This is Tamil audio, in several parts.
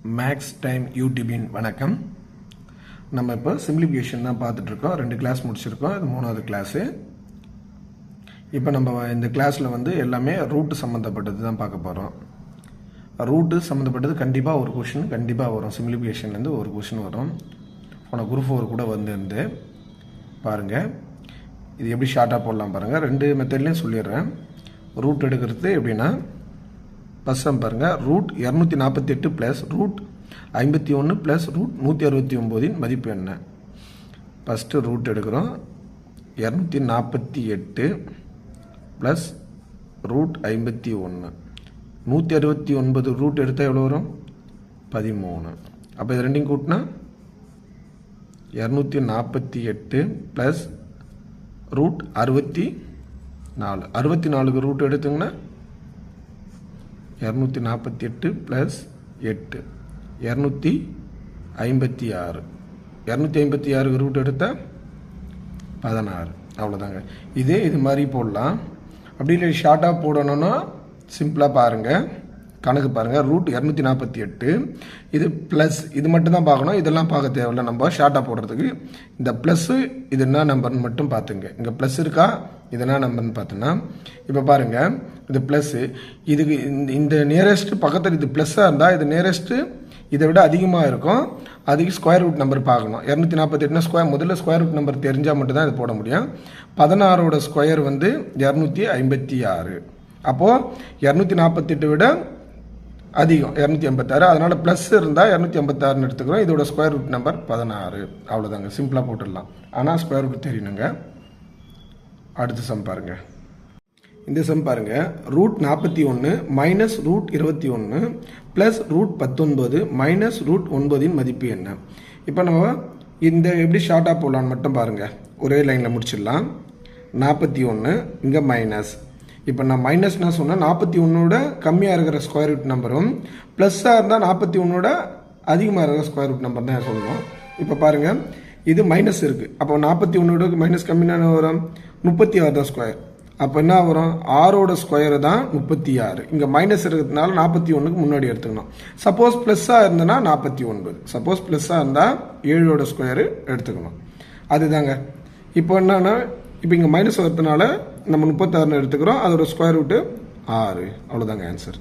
மேக்ஸ் டைம் யூடியூபின் வணக்கம். நம்ம இப்போ சிம்பிளிஃபிகேஷன் தான் பார்த்துட்ருக்கோம். 2 கிளாஸ் முடிச்சிருக்கோம். இது 3வது கிளாஸு. இப்போ நம்ம இந்த கிளாஸில் வந்து எல்லாமே ரூட்டு சம்மந்தப்பட்டது தான் பார்க்க போகிறோம். ரூட்டு சம்மந்தப்பட்டது கண்டிப்பாக ஒரு கொஷின் கண்டிப்பாக வரும். சிம்பிளிஃபிகேஷன்லேருந்து ஒரு கொஷின் வரும். போன குரூப் 4 கூட வந்து பாருங்கள். இது எப்படி ஷார்ட்டாக போடலாம் பாருங்கள். 2 மெத்தட்லேயும் சொல்லிடுறேன். ரூட் எடுக்கிறது எப்படின்னா ஃபஸ்ட் சம் பாருங்கள். Root 248 plus root 51 plus root 169 மதிப்பு என்ன? ஃபஸ்ட்டு ரூட் எடுக்கிறோம். 248 ப்ளஸ் ரூட் 51 169 ரூட் எடுத்தால் எவ்வளோ வரும்? 13. அப்போ இது ரெண்டையும் கூட்டினா 248 ப்ளஸ் ரூட் 64 64க்கு ரூட் எடுத்துங்கன்னா 248 ப்ளஸ் 8 256 256க்கு ரூட் எடுத்தால் 16. அவ்வளோதாங்க. இது மாதிரி போடலாம். அப்படி இல்லை ஷார்ட்டாக போடணும்னா சிம்பிளாக பாருங்கள். கணக்கு பாருங்கள். ரூட் 248 இது ப்ளஸ் இது மட்டும் தான் பார்க்கணும். இதெல்லாம் பார்க்க தேவையில்லை. நம்ம ஷார்ட்டாக போடுறதுக்கு இந்த ப்ளஸ்ஸு இது என்ன நம்பர்னு மட்டும் பார்த்துங்க. இங்கே ப்ளஸ் இருக்கா? இது என்ன நம்பர்னு பார்த்தோன்னா இப்போ பாருங்கள். இது ப்ளஸ்ஸு இதுக்கு இந்த நியரஸ்ட்டு பக்கத்தில் இது ப்ளஸ்ஸாக இருந்தால் இது நியரஸ்ட்டு இதை விட அதிகமாக இருக்கும். அதுக்கு ஸ்கொயர் ரூட் நம்பர் பார்க்கணும். 248 ஸ்கொயர் முதல்ல ஸ்கொயர் ரூட் நம்பர் தெரிஞ்சால் மட்டும்தான் இது போட முடியும். 16ஓட ஸ்கொயர் வந்து 256. அப்போது 248 விட அதிகம் 286. அதனால் ப்ளஸ் இருந்தால் 286ன்னு எடுத்துக்கிறோம். இதோட ஸ்கொயர் ரூட் நம்பர் 16. அவ்வளோதாங்க. சிம்பிளாக போட்டுடலாம். ஆனால் ஸ்கொயர் ரூட் தெரியணுங்க. அடுத்த சம் பாருங்கள். இந்த சம் பாருங்கள். Root 41 minus root 21 plus root 19 minus root 9 மதிப்பு என்ன? இப்போ நம்ம இந்த எப்படி ஷார்ட்டாக போடலான்னு மட்டும் பாருங்கள். ஒரே லைனில் முடிச்சிடலாம். 41 இங்கே மைனஸ். இப்போ நான் மைனஸ்னா சொன்னால் 41ஓட கம்மியாக இருக்கிற ஸ்கொயர் ரூட் நம்பரும் ப்ளஸ்ஸாக இருந்தால் 41ஓட அதிகமாக இருக்கிற ஸ்கொயர் ரூட் நம்பர் தான் சொல்லணும். இப்போ பாருங்கள். இது மைனஸ் இருக்குது. அப்போ 41ஓட மைனஸ் கம்மியான வரும் 36 தான் ஸ்கொயர். அப்போ என்ன வரும்? 6ஓட ஸ்கொயரு தான் 36. இங்கே மைனஸ் இருக்கிறதுனால 41க்கு முன்னாடி எடுத்துக்கணும். சப்போஸ் ப்ளஸ்ஸாக இருந்ததுன்னா 49. சப்போஸ் ப்ளஸ்ஸாக இருந்தால் 7ஓட ஸ்கொயரு எடுத்துக்கணும். அதுதாங்க. இப்போ என்னன்னா இப்போ இங்கே மைனஸ் வரதுனால நம்ம 36 எடுத்துக்கிறோம். அதோட ஸ்கொயர் ரூட்டு 6. அவ்வளோதாங்க ஆன்சர்.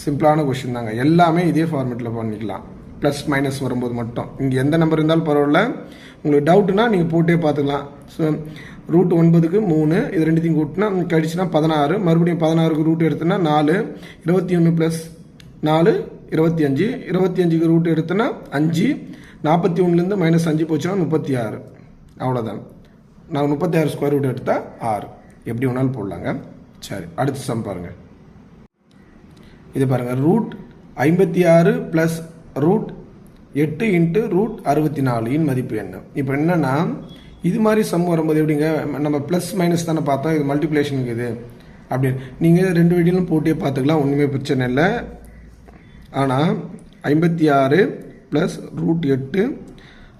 சிம்பிளான கொஷின் தாங்க. எல்லாமே இதே ஃபார்மேட்டில் பண்ணிக்கலாம். ப்ளஸ் மைனஸ் வரும்போது மட்டும். இங்கே எந்த நம்பர் இருந்தாலும் பரவாயில்ல. உங்களுக்கு டவுட்டுனா நீங்கள் போட்டே பார்த்துக்கலாம். ஸோ ரூட் 9க்கு 3 இது ரெண்டுத்தையும் கூட்டினா கழிச்சுனா 16. மறுபடியும் 16க்கு ரூட் எடுத்தோன்னா 4 21 ப்ளஸ் 4 25 25க்கு ரூட் எடுத்தோன்னா 5 41லேருந்து மைனஸ் 5 போச்சுன்னா 36. அவ்வளோதான். நான் 36 ஸ்கொயர் ரூட் எடுத்தால் 6. எப்படி வேணாலும் போடலாங்க. சரி, அடுத்த சம் பாருங்கள். இது பாருங்கள். Root 56 plus root 8 into root 64 மதிப்பு என்ன? இப்போ என்னென்னா இது மாதிரி சம் வரும்போது எப்படிங்க, நம்ம ப்ளஸ் மைனஸ் தானே பார்த்தோம். இது மல்டிப்ளிகேஷனுக்கு இது அப்படின்னு நீங்கள் 2 வீடியோலும் போட்டே பார்த்துக்கலாம். ஒன்றுமே பிரச்சனை இல்லை. ஆனால் 56 ப்ளஸ் ரூட் 8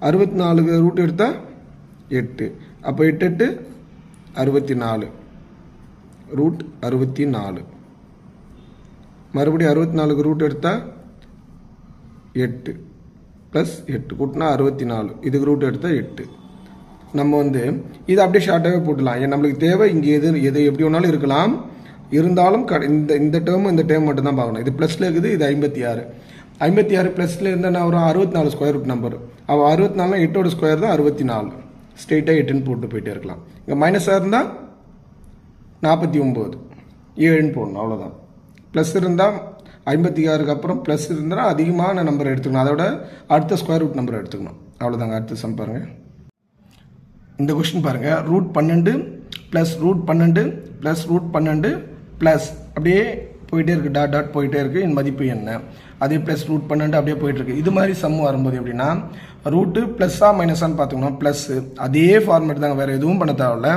64க்கு ரூட் எடுத்தால் 8. அப்போ 8 8 64 ரூட் 64. மறுபடியும் 64க்கு ரூட் எடுத்தால் 8 ப்ளஸ் 8 கூட்டினா 64. இதுக்கு ரூட் எடுத்தால் 8. நம்ம வந்து இதை அப்படியே ஷார்ட்டாகவே போட்டுடலாம். ஏன் நம்மளுக்கு தேவை இங்கே எது எப்படி வேணாலும் இருக்கலாம். இருந்தாலும் இந்த டேர்மும் இந்த டேர்ம் மட்டும் தான் பார்க்கணும். இது ப்ளஸில் இருக்குது. இது 56 56 ப்ளஸில் இருந்தால் நான் ஒரு 64 ஸ்கொயர் ரூட் நம்பர். அவள் 64 8ஓட ஸ்கொயர் தான் 64. ஸ்ட்ரெயிட்டாக 8ன்னு போட்டு போயிட்டே இருக்கலாம். இங்கே மைனஸாக இருந்தால் 49 7ன்னு போடணும். அவ்வளோதான். ப்ளஸ் இருந்தால் 56க்கு அப்புறம் ப்ளஸ் இருந்தால் அதிகமான நம்பர் எடுத்துக்கணும். அதோட அடுத்த ஸ்கொயர் ரூட் நம்பர் எடுத்துக்கணும். அவ்வளோதாங்க. அடுத்த சம் பாருங்கள். இந்த கொஸ்டின் பாருங்கள். Root 12 plus root 12 plus root 12 plus அப்படியே போயிட்டே இருக்குது. டாட் டாட் போயிட்டே இருக்குது. இந்த மதிப்பு என்ன? அதே ப்ளஸ் ரூட் 12 அப்படியே போயிட்டுருக்கு. இது மாதிரி சம் வரும்போது எப்படின்னா ரூட்டு ப்ளஸ்ஸாக மைனஸான்னு பார்த்துக்கணும். ப்ளஸ்ஸு அதே ஃபார்மேட் தாங்க. வேறு எதுவும் பண்ண தேவையில்ல.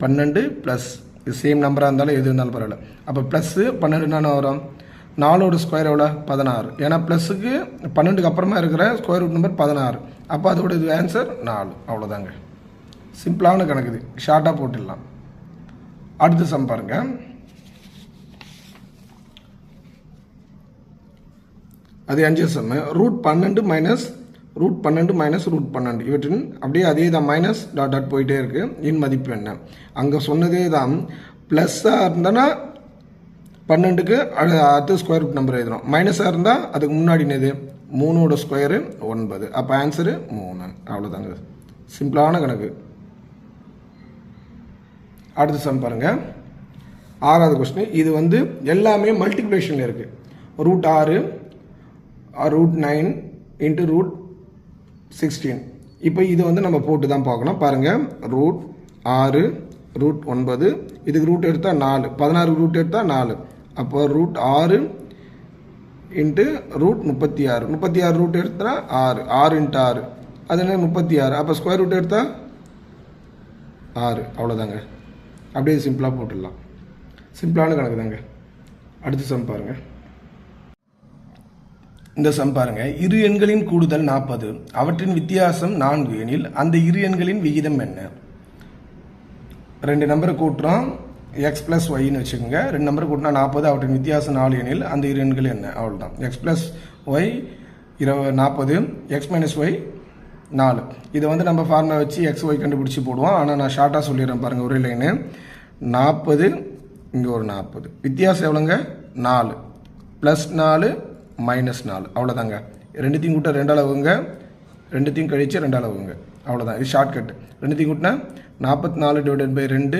12 ப்ளஸ் இது சேம் நம்பராக இருந்தாலும் எது இருந்தாலும் பரவாயில்ல. அப்போ ப்ளஸ்ஸு 12 என்ன வரும்? 4ஓட ஸ்கொயர் எவ்வளோ? 16. ஏன்னா ப்ளஸுக்கு 12க்கு அப்புறமா இருக்கிற ஸ்கொயர் ரூட் நம்பர் 16. அப்போ அதோட இது ஆன்சர் 4. அவ்வளோதாங்க. சிம்பிளான கணக்கு. இது ஷார்ட்டாக போட்டுடலாம். அடுத்த சம் பாருங்கள். அது 5 sum root 12 minus root 12 minus root 12 இவற்றின் அப்படியே அதே தான் மைனஸ் டாட் டாட் போயிட்டே இருக்குது. இன் மதிப்பு என்ன? அங்கே சொன்னதே தான். ப்ளஸ்ஸாக இருந்தனா 12க்கு அடுத்து ஸ்கொயர் ரூட் நம்பர் எழுதணும். மைனஸாக இருந்தால் அதுக்கு முன்னாடி என்னது 3ஓட ஸ்கொயரு 9. அப்போ ஆன்சரு 3. அவ்வளோதாங்க, சிம்பிளான கணக்கு. அடுத்த சம் பாருங்கள், 6வது கொஸ்டின். இது வந்து எல்லாமே மல்டிப்ளிகேஷனில் இருக்குது. Root 6 root 9 into root 16. இப்போ இது வந்து நம்ம போட்டு தான் பார்க்கணும். பாருங்கள், ரூட் 6 ரூட் 9, இதுக்கு ரூட் எடுத்தால் 4, 16 ரூட் எடுத்தால் 4. அப்போ ரூட் 6 இன்ட்டு ரூட் 36, 36 ரூட் எடுத்தால் 6, 6 இன்ட்டு 6 அது என்ன 36. அப்போ ஸ்கொயர் ரூட் எடுத்தால் 6. அவ்வளோதாங்க, அப்படியே சிம்பிளாக போட்டுடலாம். சிம்பிளான கணக்கு தாங்க. அடுத்த சம் பாருங்கள். இந்த சம் பாருங்கள், இரு எண்களின் கூடுதல் 40, அவற்றின் வித்தியாசம் 4 எனில் அந்த இரு எண்களின் விகிதம் என்ன? 2 நம்பரை கூட்டுறோம், x + yன்னு வச்சுக்கோங்க. 2 நம்பரை கூட்டினா 40, அவற்றின் வித்தியாசம் 4 எனில் அந்த இரு எண்கள் என்ன? அவ்வளோதான். x + y 40, x - y 4. இதை வந்து நம்ம ஃபார்முலா வச்சு x y கண்டுபிடிச்சி போடுவோம். ஆனால் நான் ஷார்ட்டாக சொல்லிடுறேன் பாருங்கள். ஒரே லைனு 40, இங்கே ஒரு 40, வித்தியாசம் எவ்வளோங்க? 4 + 4 -4. அவ்வளோதாங்க. ரெண்டுத்தையும் கூட்ட 2 அளவுங்க, ரெண்டுத்தையும் கழிச்சு 2 அளவுங்க. அவ்வளோதான், இது ஷார்ட்கட். ரெண்டுத்தையும் கூட்டினா 44 / 2,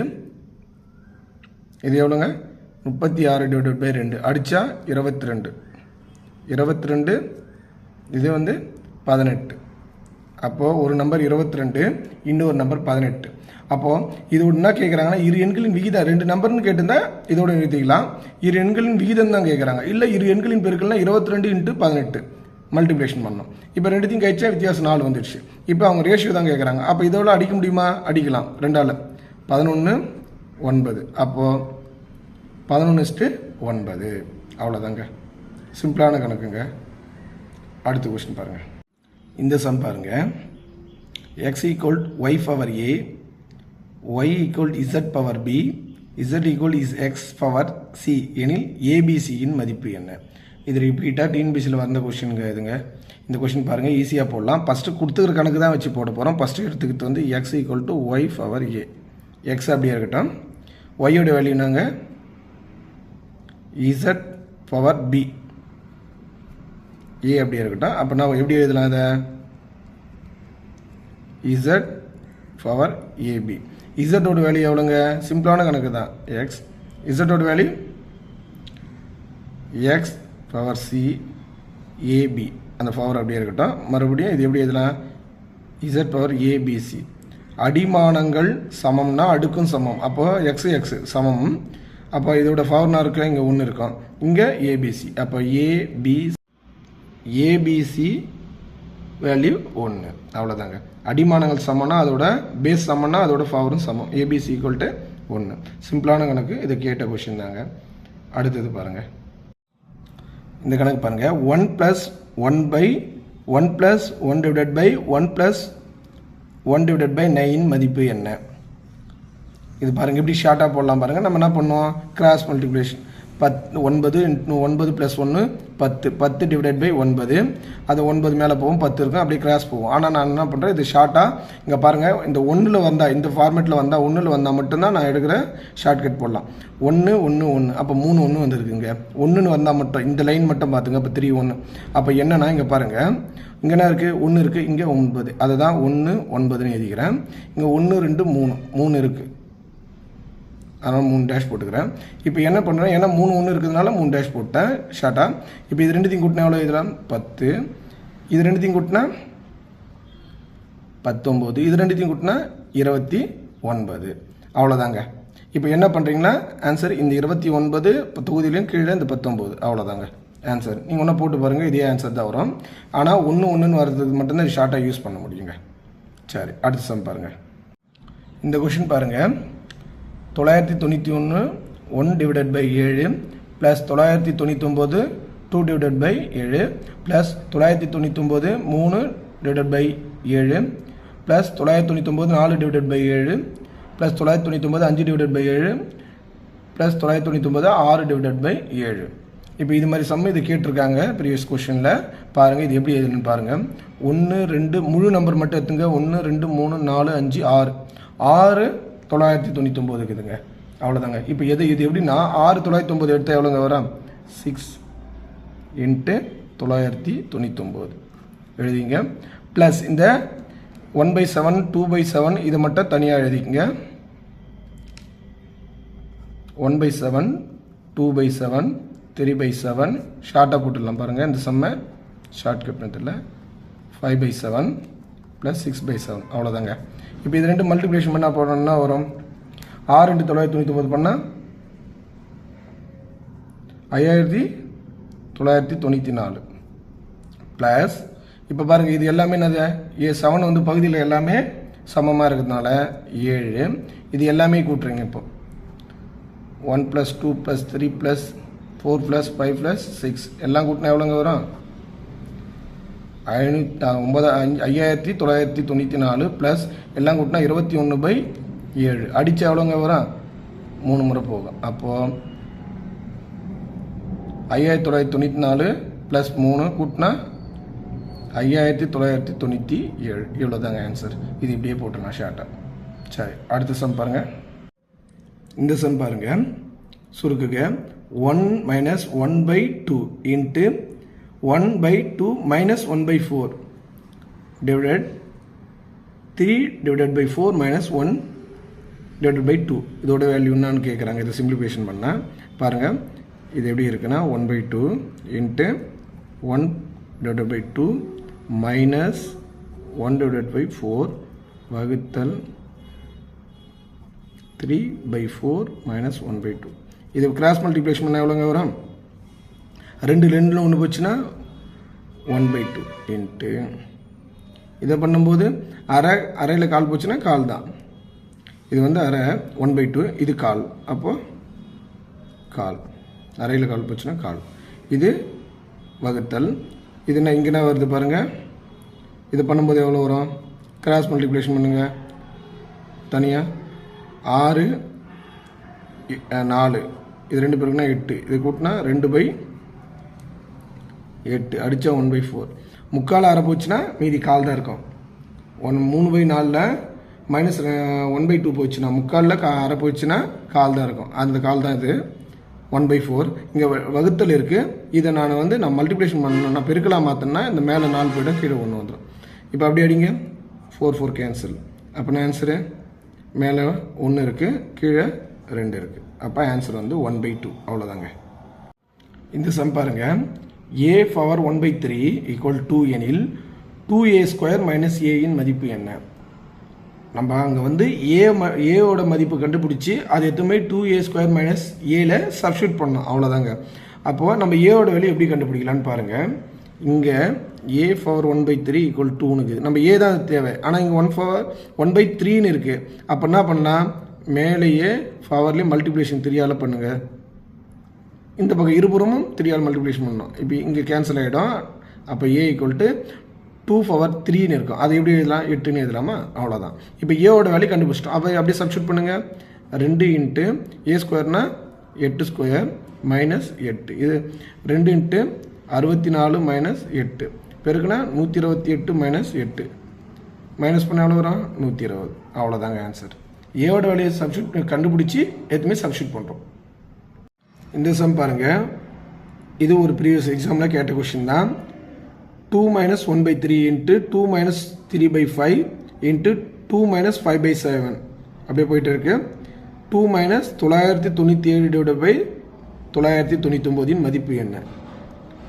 இது எவ்வளோங்க? 36 / 2. அடித்தா 22, 22, இது வந்து 18. அப்போது ஒரு நம்பர் 22, இன்னொரு நம்பர் 18. அப்போது இது என்ன கேட்குறாங்கன்னா, இரு எண்களின் விகிதம் 2 நம்பர்னு கேட்டிருந்தா இதோட நிறுத்திக்கலாம். இரு எண்களின் விகிதம் தான் கேட்குறாங்க. இல்லை, இரு எண்களின் பெருக்கள்லாம் 22 × 18 மல்டிப்ளிகேஷன் பண்ணணும். இப்போ ரெண்டுத்தையும் கழிச்சா வித்தியாசம் 4 வந்துடுச்சு. இப்போ அவங்க ரேஷியோ தான் கேட்குறாங்க. அப்போ இதோட அடிக்க முடியுமா? அடிக்கலாம். 2ஆல் 11 9. அப்போது 11:9. அவ்வளோதாங்க, சிம்பிளான கணக்குங்க. அடுத்த கொஸ்டின் பாருங்கள். இந்த சம் பாருங்கள், x = y power a, y = z power b, z = x power c எனில் abcயின் மதிப்பு என்ன? இது ரிப்பீட்டாக டிஎன்பிசியில் வந்த கொஸ்டினுங்க. இதுங்க இந்த கொஸ்டின் பாருங்கள், ஈஸியாக போடலாம். ஃபஸ்ட்டு கொடுத்துக்கிற கணக்கு தான் வச்சு போட போகிறோம். ஃபஸ்ட்டு எடுத்துக்கிட்டு வந்து x = y power a, x அப்படியே இருக்கட்டும். ஒய்யோட வேல்யூ என்னங்க? z power b, a அப்படியே இருக்கட்டும். அப்போ நான் எப்படி எழுதலாம்? அதை z power ab. z-ஓட வேல்யூ எவ்வளோங்க? சிம்பிளான கணக்கு தான். x, z-ஓட value x power c ab, அந்த பவர் அப்படியே இருக்கட்டும். மறுபடியும் இது எப்படி எழுதலாம்? z power abc. அடிமானங்கள் சமம்னா அடுக்கும் சமம். அப்போது x x சமம். அப்போ இதோட பவர்னா இருக்க இங்கே 1 இருக்கும், இங்கே abc. அப்போ abc வேல்யூ 1. அவ்வளோதாங்க. அடிமானங்கள் சமம்னா அதோட பேஸ் சமம்னா அதோட பவரும் சமம். abc = 1. சிம்பிளான கணக்கு. இது கேட்ட கொஷின் தாங்க. அடுத்தது பாருங்கள், இந்த கணக்கு பாருங்கள். 1 + 1/1 + 1 / 1 + 1 / 9 மதிப்பு என்ன? இது பாருங்கள், இப்படி ஷார்ட்டாக போடலாம் பாருங்கள். நம்ம என்ன பண்ணுவோம்? Cross multiplication. 9 × 9 + 1 10, 10 / 9. அது 9 மேலே போகும், 10 இருக்கும், அப்படியே கிராஸ் போகும். ஆனால் நான் என்ன பண்ணுறேன், இது ஷார்ட்டாக இங்கே பாருங்கள், இந்த 1ல் வந்தால், இந்த ஃபார்மேட்டில் வந்தால், 1ல் வந்தால் மட்டும்தான் நான் எடுக்கிற ஷார்ட்கட் போடலாம். 1 1 1, அப்போ 3 1 வந்துருக்குங்க. 1ன்னு வந்தால் மட்டும் இந்த லைன் மட்டும் பார்த்துங்க. அப்போ 3 1. அப்போ என்னன்னா இங்கே பாருங்கள், இங்கே என்ன இருக்குது? 1 இருக்குது, இங்கே 9. அதை தான் 1 9ன்னு எழுதிக்கிறேன். இங்கே 1 2 3 3 இருக்குது, அதனால் 3 டேஷ் போட்டுக்கிறேன். இப்போ என்ன பண்ணுறேன், ஏன்னா 3 1 இருக்கிறதுனால 3 டேஷ் போட்டேன் ஷார்ட்டாக. இப்போ இது ரெண்டுத்தையும் கூட்டினா எவ்வளோ எழுதலாம்? 10. இது ரெண்டுத்தையும் கூட்டினா 19. இது ரெண்டுத்தையும் கூட்டினா 29. அவ்வளோதாங்க. இப்போ என்ன பண்ணுறீங்கன்னா ஆன்சர் இந்த 29 தொகுதியிலையும் கீழே இந்த 19. அவ்வளோதாங்க ஆன்சர். நீங்கள் ஒன்றா போட்டு பாருங்கள், இதே ஆன்சர் தான் வரும். ஆனால் 1 1ன்னு வர்றதுக்கு மட்டும்தான் ஷார்ட்டாக யூஸ் பண்ண முடியுங்க. சரி, அடுத்த சம் பாருங்கள். இந்த கொஷின் பாருங்கள், 991 1 / 7 + 999 2 / 7 + 999 3 / 7 + 999 4 / 7 + 999 5 / 7 + 999 6 / 7. இப்போ இது மாதிரி சம் இது கேட்டிருக்காங்க ப்ரீவியஸ் கொஷனில். பாருங்கள் இது எப்படி எழுதுன்னு பாருங்கள். 1 2 முழு நம்பர் மட்டும் எடுத்துங்க. 1 2 3 4 5 6 6 999 இருக்குதுங்க. அவ்வளோதாங்க. இப்போ இது எப்படின்னா 6 999 எடுத்தால் எவ்வளோங்க வரும்? 6 × 999 எழுதிங்க. ப்ளஸ் இந்த 1/7 2/7 இதை மட்டும் தனியாக எழுதிக்கங்க. 1/7 2/7 3/7 ஷார்ட்டாக போட்டுடலாம் பாருங்கள். இந்த சம்மை ஷார்ட்கட் மெத்தடில் 5/7 ப்ளஸ் 6/7 அவ்வளோதாங்க. இப்போ இது ரெண்டு மல்டிப்ளிகேஷன் பண்ணால் போடணும்னா வரும் 6 × 999 பண்ணால் 5994 ப்ளஸ் இப்போ பாருங்கள் இது எல்லாமே என்னது 7 வந்து பகுதியில் எல்லாமே சமமாக இருக்கிறதுனால 7 இது எல்லாமே கூட்டுறீங்க. இப்போ 1 + 2 + 3 + 4 + 5 + 6 எல்லாம் கூட்டினா எவ்வளோங்க வரும்? 5994 ப்ளஸ் எல்லாம் கூட்டினா 21/7 அடித்தா எவ்வளோங்க வரும்? 3 முறை போகும். அப்போது 5994 ப்ளஸ் 3 கூட்டினா 5997 இவ்வளோ தாங்க ஆன்சர். இது இப்படியே போட்டுடலாம் ஷார்ட்டாக. சரி, அடுத்த சம் பாருங்கள். இந்த சம் பாருங்கள். சுருக்குக 1 - 1/2 × 1/2 - 1/4 divided 3 / 4 - 1 / 2 இதோட வேல்யூ என்னன்னு கேட்குறாங்க. இதை சிம்பிளிஃபிகேஷன் பண்ணால் பாருங்கள் இது எப்படி இருக்குன்னா 1/2 × 1 / 2 minus 1 / 4 வகுத்தல் 3/4 minus 1/2 இது கிராஸ் மல்டிப்ளிகேஷன் பண்ணால் எவ்வளோங்க வரும்? 2 2 1 போச்சுன்னா 1/2 இன்ட்டு இதை பண்ணும்போது அரையில் கால் போச்சுன்னா கால் தான். இது வந்து அரை 1/2 இது கால். அப்போது கால் அரையில் கால் போச்சுன்னா கால். இது வகுத்தல் இது என்ன இங்கே என்ன வருது பாருங்கள். இது பண்ணும்போது எவ்வளோ வரும்? கிராஸ் மல்டிப்ளிகேஷன் பண்ணுங்கள். தனியாக 6 4 இது 2 பேருக்குன்னா 8 இது கூட்டினா 2/8 அடித்தா 1/4 முக்கால் அரை போச்சுன்னா மீதி கால் தான் இருக்கும். 3/4 மைனஸ் 1/2 போச்சுன்னா முக்காலில் அரை போச்சுன்னா கால் தான் இருக்கும். அந்த கால் தான் இது 1/4. இங்கே வகுத்தல் இருக்குது. இதை நான் மல்டிப்ளிகேஷன் பண்ணணும். நான் பெருக்கலாம் மாற்றினா இந்த மேலே 4 போய்டும், கீழே 1 வந்துடும். இப்போ அப்படி அடிங்க 4 4 கேன்சல். அப்போ ஆன்சரு மேலே 1 இருக்குது, கீழே 2 இருக்குது. அப்போ ஆன்சர் 1/2 அவ்வளோதாங்க. இந்த சம் பாருங்கள். a⁴ 1/3 = 2 எனில் 2a² - a இன் மதிப்பு என்ன? நம்ம அங்கே ஏவோட மதிப்பு கண்டுபிடிச்சி அது எதுவுமே 2a² - a சப்ஸ்டியூட் பண்ணோம். அவ்வளோதாங்க. அப்போது நம்ம ஏவோட வேல்யூ எப்படி கண்டுபிடிக்கலான்னு பாருங்கள். இங்கே a⁴ 1/3 = 2னுக்கு நம்ம ஏ தான் தேவை. ஆனால் இங்கே 1/3 இருக்குது. அப்போ என்ன பண்ணலாம்? மேலேயே பவர்லேயே மல்டிப்ளிகேஷன் 3ஆல் பண்ணுங்கள். இந்த பக்கம் இருபுறமும் 3ஆல் மல்டிப்ளிகேஷன் பண்ணணும். இப்போ இங்கே கேன்சல் ஆகிடும். அப்போ a = 2⁴ இருக்கும். அது எப்படி எழுதலாம்? 8ன்னு எழுதலாமா? அவ்வளோதான். இப்போ ஏவோட வேல்யூ கண்டுபிடிச்சிட்டோம். அப்போ அப்படியே சப்ஸ்டியூட் பண்ணுங்கள். 2 × a² 8² -8 இது 2 × 64 - 8 பெருக்குனா 128 - 8 மைனஸ் பண்ண எவ்வளோ வரும்? 120. அவ்வளோதாங்க ஆன்சர். ஏவோட வேல்யூ சப்ஸ்டியூட் கண்டுபிடிச்சி எதுவுமே சப்ஸ்டியூட் பண்ணுறோம். இந்த சம் பாருங்கள். இது ஒரு ப்ரீவியஸ் எக்ஸாமில் கேட்ட கொஷின் தான். 2 - 1/3 × 2 - 3/5 × 2 - 5/7 அப்படியே போயிட்டு இருக்கு. 2 - 997 / 999 மதிப்பு என்ன?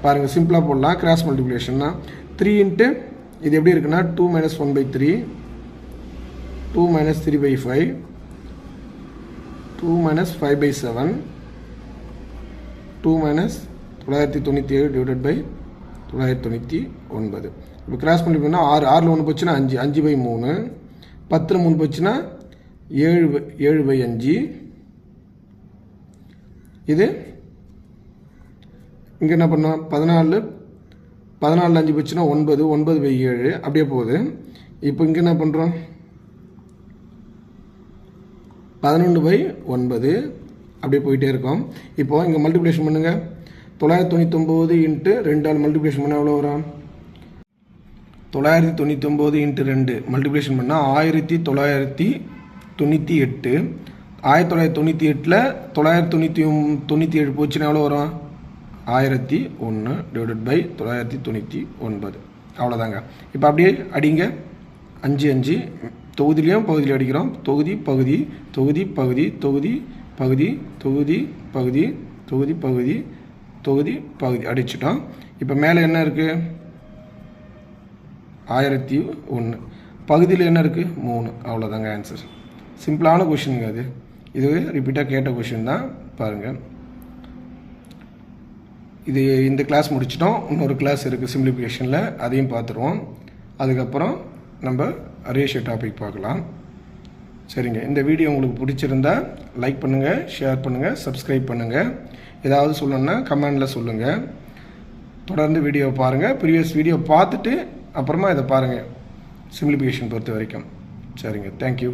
பாருங்கள் சிம்பிளாக போடலாம். கிராஸ் மல்டிப்ளிகேஷன் தான். 3 × இது எப்படி இருக்குன்னா 2 - 1/3 2 - 3/5 2 - 5/7 2 - 997 / 999. இப்போ கிராஸ் பண்ணி போனால் 6 6ல் 1 போச்சுன்னா 5 5/3 10ல் 3 போச்சுன்னா 7/5 இது இங்கே என்ன பண்ணோம்? 14 14ல் 5 போச்சுன்னா 9 9/7 அப்படியே போகுது. இப்போ இங்கே என்ன பண்ணுறோம்? 11/9 அப்படியே போயிட்டே இருக்கும். இப்போது இங்கே மல்டிப்ளிகேஷன் பண்ணுங்கள். 999 இன்ட்டு 2 மல்டிப்ளிகேஷன் பண்ணால் எவ்வளோ வரும்? 999 இன்ட்டு 2 மல்டிப்ளிகேஷன் பண்ணால் 1998. 1998ல் 997 போச்சுன்னா எவ்வளோ வரும்? 1001 டிவைடட் பை 999. அவ்வளோதாங்க. இப்போ அப்படியே அடிங்க. 5 5 தொகுதியிலையும் பகுதியிலையும் அடிக்கிறோம். தொகுதி பகுதி தொகுதி பகுதி தொகுதி பகுதி தொகுதி பகுதி தொகுதி பகுதி தொகுதி பகுதி அடிச்சிட்டோம். இப்போ மேலே என்ன இருக்குது? 1001. பகுதியில் என்ன இருக்குது? 3. அவ்வளோதாங்க ஆன்சர். சிம்பிளான கொஷினுங்க அது. இது ரிப்பீட்டாக கேட்ட கொஷின் தான். பாருங்கள், இது இந்த கிளாஸ் முடிச்சிட்டோம். இன்னொரு கிளாஸ் இருக்குது சிம்பிளிஃபிகேஷனில், அதையும் பார்த்துருவோம். அதுக்கப்புறம் நம்ம ரேஷியோ டாபிக் பார்க்கலாம். சரிங்க, இந்த வீடியோ உங்களுக்கு பிடிச்சிருந்தா லைக் பண்ணுங்கள், ஷேர் பண்ணுங்கள், சப்ஸ்கிரைப் பண்ணுங்கள். ஏதாவது சொல்லணுன்னா கமெண்டில் சொல்லுங்கள். தொடர்ந்து வீடியோ பாருங்கள். ப்ரீவியஸ் வீடியோ பார்த்துட்டு அப்புறமா இதை பாருங்கள், சிம்பிளிஃபிகேஷன் பொறுத்த வரைக்கும். சரிங்க, தேங்க்யூ.